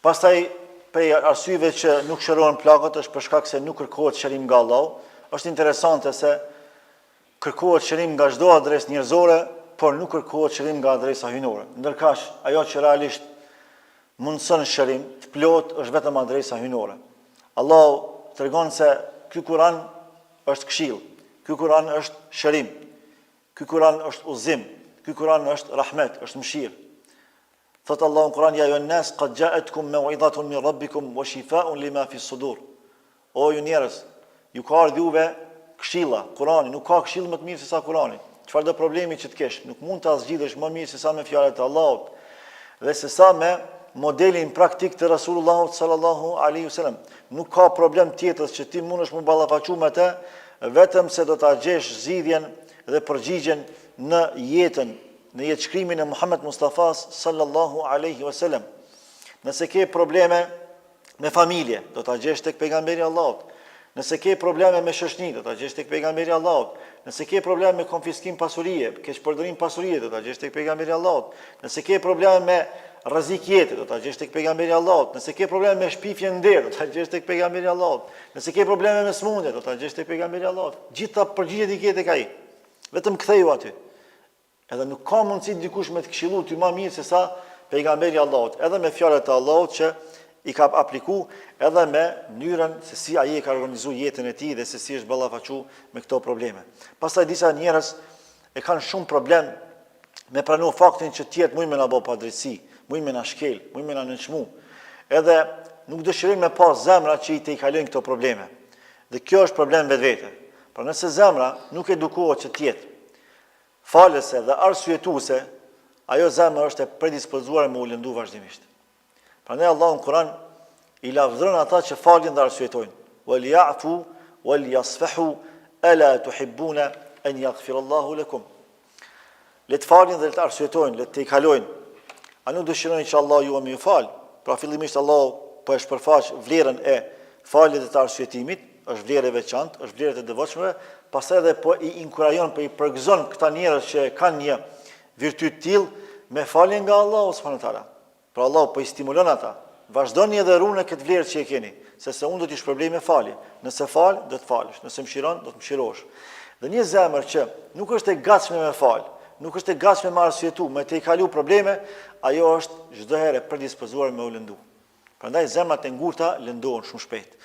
Pastaj prej arsyeve që nuk shërohen plagët është për shkak se nuk kërkohet shërim nga Allahu. Është interesante se kërkohet shërim nga çdo adresë njerëzore, por nuk kërkohet shërim nga adresa hyjnore. Ndërkaq ajo që realisht mundson shërim të plot është vetëm adresa hyjnore. Allahu tregon se ky Kur'an është këshill, ky Kur'an është shërim, ky Kur'an është udhëzim, ky Kur'an është rahmet, është mëshirë. Thot Allahu në Kur'an: "Ya ayyuhan nas qad ja'atkum maw'izatun min rabbikum wa shifaa'un lima fi as-sudur." O ju njerëz, ju ka ardhur juve këshilla, Kur'ani, nuk ka këshill më të mirë se sa Kur'ani. Çfarëdo problemi që të kesh, nuk mund ta zgjidhësh më mirë se sa me fjalët e Allahut dhe se sa me modelin praktik të Rasulullahut sallallahu alaihi wasallam. Nuk ka problem tjetër që ti mundesh më ballafaqu me të, vetëm se do ta gjesh zgjidhjen dhe përgjigjen në jetën, në jetëshkrimin e Muhammed Mustafas sallallahu alaihi wasallam. Nëse ke probleme me familje, do ta gjesh tek pejgamberi i Allahut. Nëse ke probleme me shoqëni, do ta gjesh tek pejgamberi i Allahut. Nëse ke probleme me konfiskim pasurie, keqpërdorim pasurie, do ta gjesh tek pejgamberi i Allahut. Nëse ke probleme me rrezik jetë, do ta gjesh tek pejgamberi i Allahut. Nëse ke probleme me shpifje nder, do ta gjesh tek pejgamberi i Allahut. Nëse ke probleme me smundje, do ta gjesh tek pejgamberi i Allahut. Gjitha përgjigjet i ke tek ai. Vetëm ktheu aty. Edhe nuk ka mundësi dikush me të këshillu ty më mirë se sa pejgamberi i Allahut, edhe me fjalët e Allahut që i ka apliku, edhe me mënyrën se si ai e ka organizuar jetën e tij dhe se si është ballafaqu me këto probleme. Pastaj disa njerëz e kanë shumë problem me pranu faktin që tjetë mujnë me na bë padrejtësi, mujnë me na shkel, mujnë me na nënçmu. Edhe nuk dëshirojnë me pas zemra që i te i kalojnë këto probleme. Dhe kjo është problem vetvete. Pra nëse zemra nuk edukohet që tjetë falëse dhe arsyetuese, ajo zemra është e predispozuar me u lëndu vazhdimisht. Prandaj Allahu në Kur'an i lavdëron ata që falin dhe arsyetojnë. Wal ya'fu wal yasfahu ala tuhibbuna an yaghfira Allahu lakum. Le të falin dhe le të arsyetojnë, le të i kalojnë. A nuk dëshironi që Allah ju më ju fal? Pra fillimisht Allah po e shpërfaq vlerën e faljes dhe të arsyetimit, është vlerë e veçantë, është vlerë e devotshme, pastaj edhe po i inkurajon, po i përgëzon këta njerëz që kanë një virtyt tillë me falje nga Allahu subhanahu wa taala. Pra Allah po i stimulon ata. Vazhdoni edhe rune këtë vlerë që e keni, sepse unë do t'i shpërblej me falje. Nëse fal, do të falësh, nëse mëshiron, do të mëshirosh. Dhe një zemër që nuk është e gatshme me fal, nuk është e gatshme me arsyetu, me të i kalu probleme, ajo është çdo herë predispozuar me u lëndu. Prandaj zemrat e ngurta lëndohen shumë shpejt.